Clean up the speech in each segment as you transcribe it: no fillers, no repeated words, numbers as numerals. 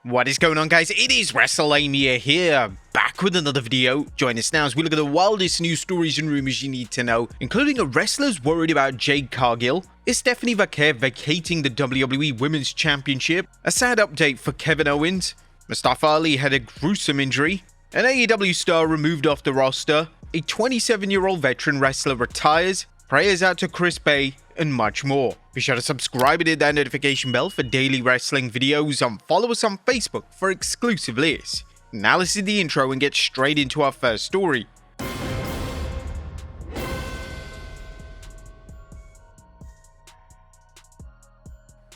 What is going on, guys? It is Wrestlelamia here, back with another video. Join us now as we look at the wildest news stories and rumors you need to know, including a wrestler's worried about Jade Cargill, is Stephanie Vaquer vacating the WWE Women's Championship, a sad update for Kevin Owens, Mustafa Ali had a gruesome injury, an AEW star removed off the roster, a 27-year-old veteran wrestler retires, prayers out to Chris Bey, and much more. Be sure to subscribe and hit that notification bell for daily wrestling videos and follow us on Facebook for exclusive lists. Now let's do the intro and get straight into our first story.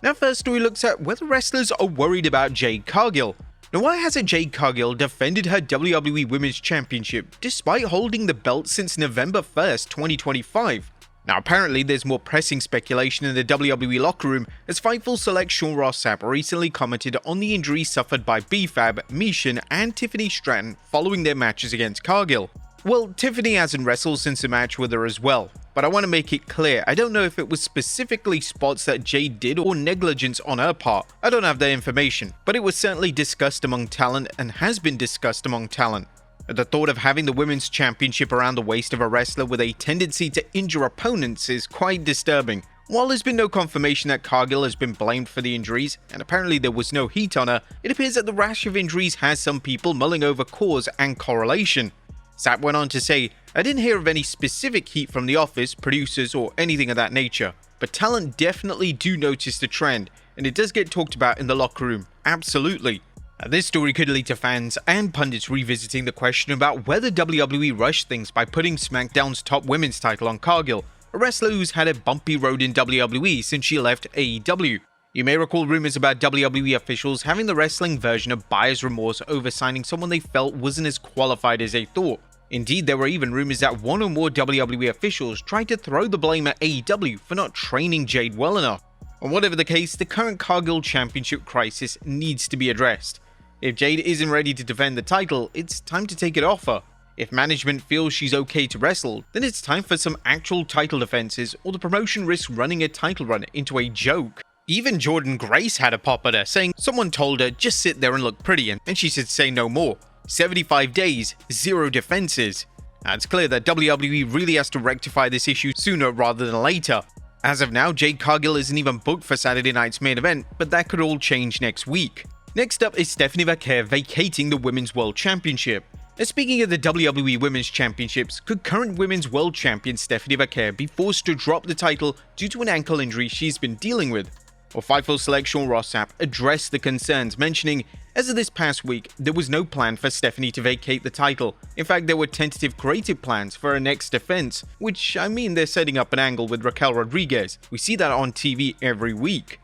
Now, first story looks at whether wrestlers are worried about Jade Cargill. Now, why hasn't Jade Cargill defended her WWE Women's Championship despite holding the belt since November 1st, 2025? Now, apparently, there's more pressing speculation in the WWE locker room as Fightful select Sean Ross Sapp recently commented on the injury suffered by B-Fab, Mishan, and Tiffany Stratton following their matches against Cargill. Well, Tiffany hasn't wrestled since the match with her as well, but I want to make it clear, I don't know if it was specifically spots that Jade did or negligence on her part. I don't have that information, but it was certainly discussed among talent and has been discussed among talent. The thought of having the women's championship around the waist of a wrestler with a tendency to injure opponents is quite disturbing. While there's been no confirmation that Cargill has been blamed for the injuries, and apparently there was no heat on her, it appears that the rash of injuries has some people mulling over cause and correlation. Sapp went on to say, I didn't hear of any specific heat from the office, producers, or anything of that nature, but talent definitely do notice the trend, and it does get talked about in the locker room, absolutely. This story could lead to fans and pundits revisiting the question about whether WWE rushed things by putting SmackDown's top women's title on Cargill, a wrestler who's had a bumpy road in WWE since she left AEW. You may recall rumors about WWE officials having the wrestling version of buyer's remorse over signing someone they felt wasn't as qualified as they thought. Indeed, there were even rumors that one or more WWE officials tried to throw the blame at AEW for not training Jade well enough. And whatever the case, the current Cargill Championship crisis needs to be addressed. If Jade isn't ready to defend the title, it's time to take it off her. If management feels she's okay to wrestle, then it's time for some actual title defenses, or the promotion risks running a title run into a joke. Even Jordynne Grace had a pop at her, saying someone told her just sit there and look pretty and she should say no more. 75 days, 0 defenses. Now, it's clear that WWE really has to rectify this issue sooner rather than later. As of now, Jade Cargill isn't even booked for Saturday night's main event, but that could all change next week. Next up is Stephanie Vaquer vacating the Women's World Championship. Now, speaking of the WWE Women's Championships, could current Women's World Champion Stephanie Vaquer be forced to drop the title due to an ankle injury she's been dealing with? Well, Fightful select Sean Ross Sapp addressed the concerns, mentioning, as of this past week, there was no plan for Stephanie to vacate the title. In fact, there were tentative creative plans for her next defense, which, they're setting up an angle with Raquel Rodriguez. We see that on TV every week.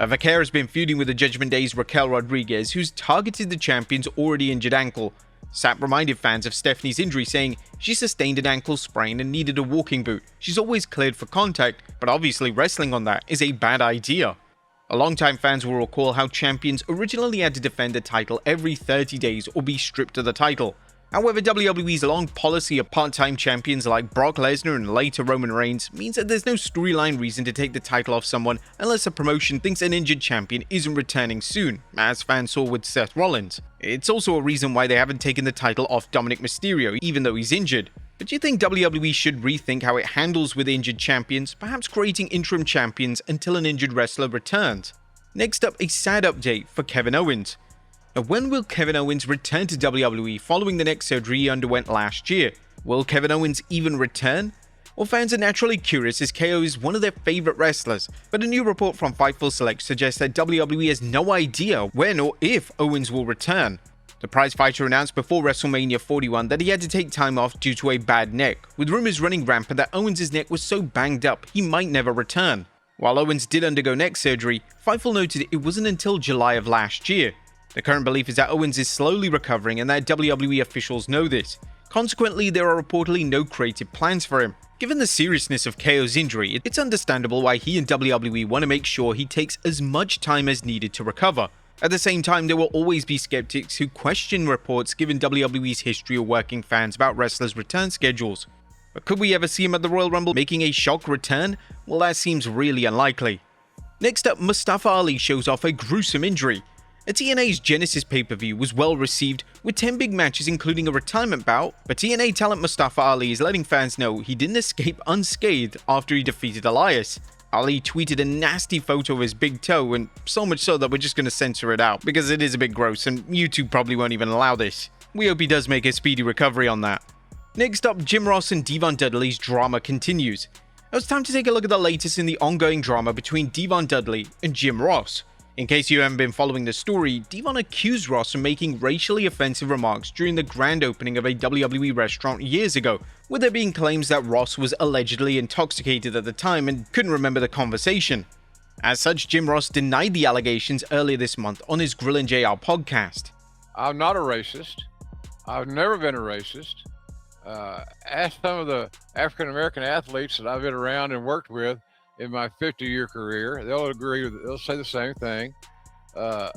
Vaquer has been feuding with the Judgment Day's Raquel Rodriguez, who's targeted the champion's already injured ankle. Sapp reminded fans of Stephanie's injury, saying she sustained an ankle sprain and needed a walking boot. She's always cleared for contact, but obviously wrestling on that is a bad idea. Longtime fans will recall how champions originally had to defend the title every 30 days or be stripped of the title. However, WWE's long policy of part-time champions like Brock Lesnar and later Roman Reigns means that there's no storyline reason to take the title off someone unless a promotion thinks an injured champion isn't returning soon, as fans saw with Seth Rollins. It's also a reason why they haven't taken the title off Dominic Mysterio, even though he's injured. But do you think WWE should rethink how it handles with injured champions, perhaps creating interim champions until an injured wrestler returns? Next up, a sad update for Kevin Owens. Now, when will Kevin Owens return to WWE following the neck surgery he underwent last year? Will Kevin Owens even return? Well, fans are naturally curious as KO is one of their favorite wrestlers, but a new report from Fightful Select suggests that WWE has no idea when or if Owens will return. The prizefighter announced before WrestleMania 41 that he had to take time off due to a bad neck, with rumors running rampant that Owens' neck was so banged up he might never return. While Owens did undergo neck surgery, Fightful noted it wasn't until July of last year. The current belief is that Owens is slowly recovering and that WWE officials know this. Consequently, there are reportedly no creative plans for him. Given the seriousness of KO's injury, it's understandable why he and WWE want to make sure he takes as much time as needed to recover. At the same time, there will always be skeptics who question reports given WWE's history of working fans about wrestlers' return schedules. But could we ever see him at the Royal Rumble making a shock return? Well, that seems really unlikely. Next up, Mustafa Ali shows off a gruesome injury. TNA's Genesis pay-per-view was well received, with 10 big matches including a retirement bout, but TNA talent Mustafa Ali is letting fans know he didn't escape unscathed after he defeated Elias. Ali tweeted a nasty photo of his big toe, and so much so that we're just going to censor it out, because it is a bit gross and YouTube probably won't even allow this. We hope he does make a speedy recovery on that. Next up, Jim Ross and Devon Dudley's drama continues. Now it's time to take a look at the latest in the ongoing drama between Devon Dudley and Jim Ross. In case you haven't been following the story, Devon accused Ross of making racially offensive remarks during the grand opening of a WWE restaurant years ago, with there being claims that Ross was allegedly intoxicated at the time and couldn't remember the conversation. As such, Jim Ross denied the allegations earlier this month on his Grillin' JR podcast. I'm not a racist. I've never been a racist. Ask some of the African-American athletes that I've been around and worked with in my 50-year career. They'll agree with it. They'll say the same thing. And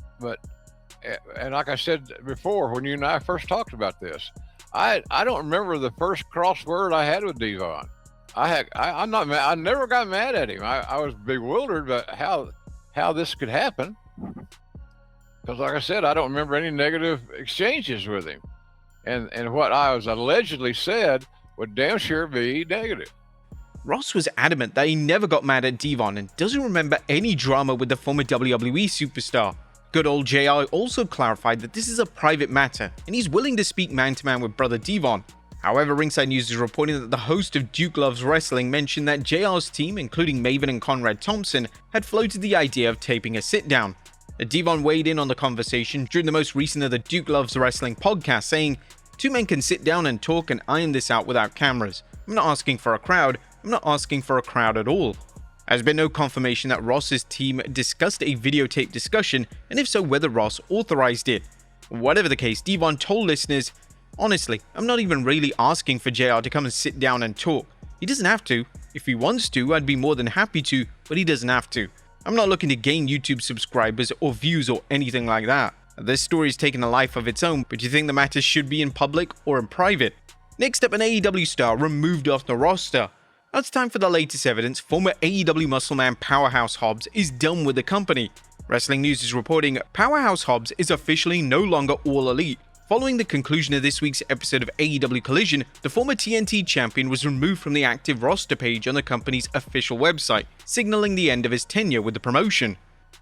like I said before, when you and I first talked about this, I don't remember the first crossword I had with Devon. I'm not mad. I never got mad at him. I was bewildered by how this could happen. Because like I said, I don't remember any negative exchanges with him. And what I was allegedly said would damn sure be negative. Ross was adamant that he never got mad at Devon and doesn't remember any drama with the former WWE superstar. Good old JR also clarified that this is a private matter and he's willing to speak man-to-man with brother Devon. However, Ringside News is reporting that the host of Duke Loves Wrestling mentioned that JR's team, including Maven and Conrad Thompson, had floated the idea of taping a sit-down. Devon weighed in on the conversation during the most recent of the Duke Loves Wrestling podcast, saying, "Two men can sit down and talk and iron this out without cameras. I'm not asking for a crowd. I'm not asking for a crowd at all." There's been no confirmation that Ross's team discussed a videotape discussion, and if so, whether Ross authorized it. Whatever the case, Devon told listeners, "Honestly, I'm not even really asking for JR to come and sit down and talk. He doesn't have to. If he wants to, I'd be more than happy to, but he doesn't have to. I'm not looking to gain YouTube subscribers or views or anything like that. This story's taken a life of its own, but do you think the matter should be in public or in private?" Next up, an AEW star removed off the roster. Now it's time for the latest evidence. Former AEW muscleman Powerhouse Hobbs is done with the company. Wrestling News is reporting Powerhouse Hobbs is officially no longer All Elite. Following the conclusion of this week's episode of AEW Collision, the former TNT champion was removed from the active roster page on the company's official website, signaling the end of his tenure with the promotion.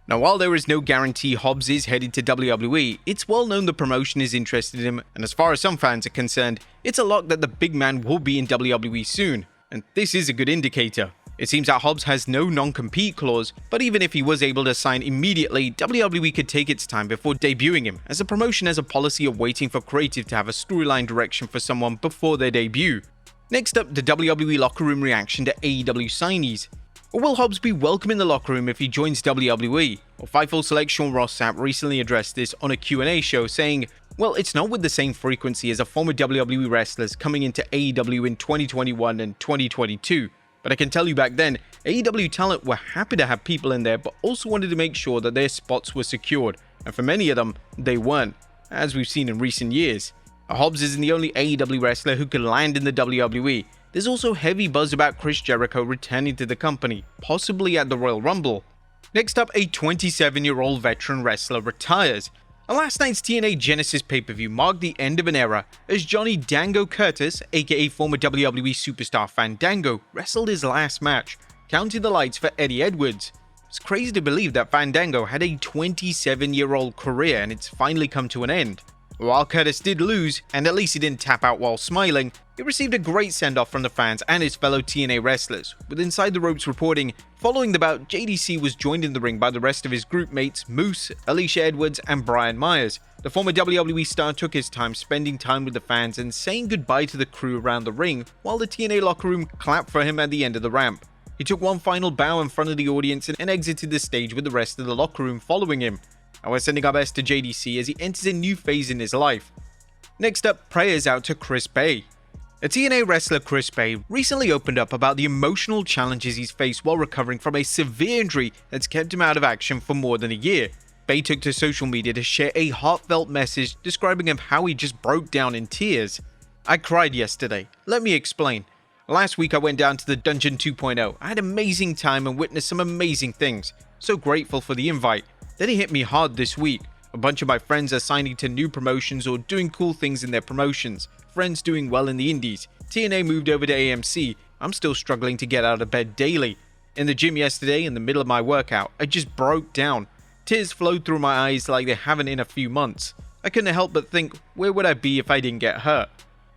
Now, while there is no guarantee Hobbs is headed to WWE, it's well known the promotion is interested in him, and as far as some fans are concerned, it's a lock that the big man will be in WWE soon. And this is a good indicator. It seems that Hobbs has no non-compete clause, but even if he was able to sign immediately, WWE could take its time before debuting him, as the promotion has a policy of waiting for creative to have a storyline direction for someone before their debut. Next up, the WWE locker room reaction to AEW signees. Or will Hobbs be welcome in the locker room if he joins WWE? Well, Fightful Select Sean Ross Sapp recently addressed this on a Q&A show, saying, "Well, it's not with the same frequency as a former WWE wrestlers coming into AEW in 2021 and 2022. But I can tell you back then, AEW talent were happy to have people in there, but also wanted to make sure that their spots were secured. And for many of them, they weren't, as we've seen in recent years. Hobbs isn't the only AEW wrestler who could land in the WWE. There's also heavy buzz about Chris Jericho returning to the company, possibly at the Royal Rumble." Next up, a 27-year-old veteran wrestler retires. Last night's TNA Genesis pay-per-view marked the end of an era as Johnny Dango Curtis, aka former WWE superstar Fandango, wrestled his last match, counting the lights for Eddie Edwards. It's crazy to believe that Fandango had a 27-year-old career and it's finally come to an end. While Curtis did lose, and at least he didn't tap out while smiling, he received a great send-off from the fans and his fellow TNA wrestlers, with Inside the Ropes reporting, following the bout, JDC was joined in the ring by the rest of his group mates Moose, Alicia Edwards, and Brian Myers. The former WWE star took his time spending time with the fans and saying goodbye to the crew around the ring, while the TNA locker room clapped for him at the end of the ramp. He took one final bow in front of the audience and exited the stage with the rest of the locker room following him. And we're sending our best to JDC as he enters a new phase in his life. Next up, prayers out to Chris Bey. A TNA wrestler Chris Bey recently opened up about the emotional challenges he's faced while recovering from a severe injury that's kept him out of action for more than a year. Bey took to social media to share a heartfelt message describing of how he just broke down in tears. "I cried yesterday. Let me explain. Last week I went down to the Dungeon 2.0. I had an amazing time and witnessed some amazing things. So grateful for the invite. Then it hit me hard this week. A bunch of my friends are signing to new promotions or doing cool things in their promotions. Friends doing well in the indies. TNA moved over to AMC. I'm still struggling to get out of bed daily. In the gym yesterday, in the middle of my workout, I just broke down. Tears flowed through my eyes like they haven't in a few months. I couldn't help but think, where would I be if I didn't get hurt?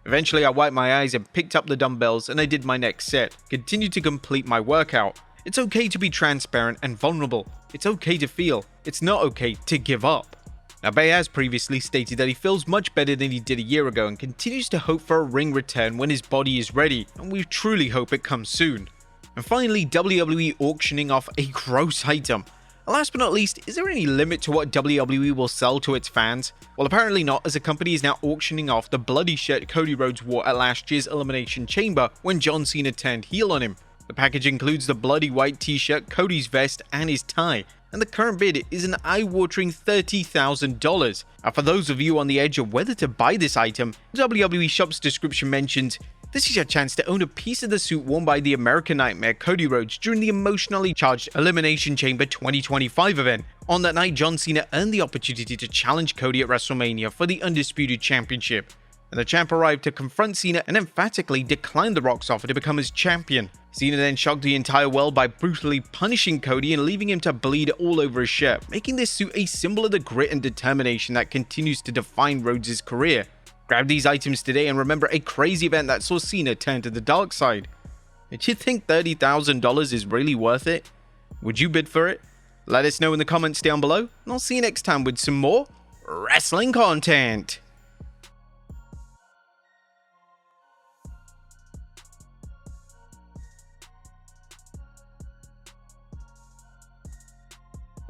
Eventually I wiped my eyes and picked up the dumbbells and I did my next set, continued to complete my workout. It's okay to be transparent and vulnerable. It's okay to feel. It's not okay to give up. Now, Bey has previously stated that he feels much better than he did a year ago and continues to hope for a ring return when his body is ready, and we truly hope it comes soon. And finally, WWE auctioning off a gross item. And last but not least, is there any limit to what WWE will sell to its fans? Well, apparently not, as the company is now auctioning off the bloody shirt Cody Rhodes wore at last year's Elimination Chamber when John Cena turned heel on him. The package includes the bloody white t-shirt, Cody's vest, and his tie, and the current bid is an eye-watering $30,000. Now, for those of you on the edge of whether to buy this item, the WWE shop's description mentions, "This is your chance to own a piece of the suit worn by the American Nightmare Cody Rhodes during the emotionally charged Elimination Chamber 2025 event. On that night, John Cena earned the opportunity to challenge Cody at WrestleMania for the Undisputed Championship. And the champ arrived to confront Cena and emphatically declined The Rock's offer to become his champion. Cena then shocked the entire world by brutally punishing Cody and leaving him to bleed all over his shirt, making this suit a symbol of the grit and determination that continues to define Rhodes' career. Grab these items today and remember a crazy event that saw Cena turn to the dark side." Did you think $30,000 is really worth it? Would you bid for it? Let us know in the comments down below, and I'll see you next time with some more wrestling content.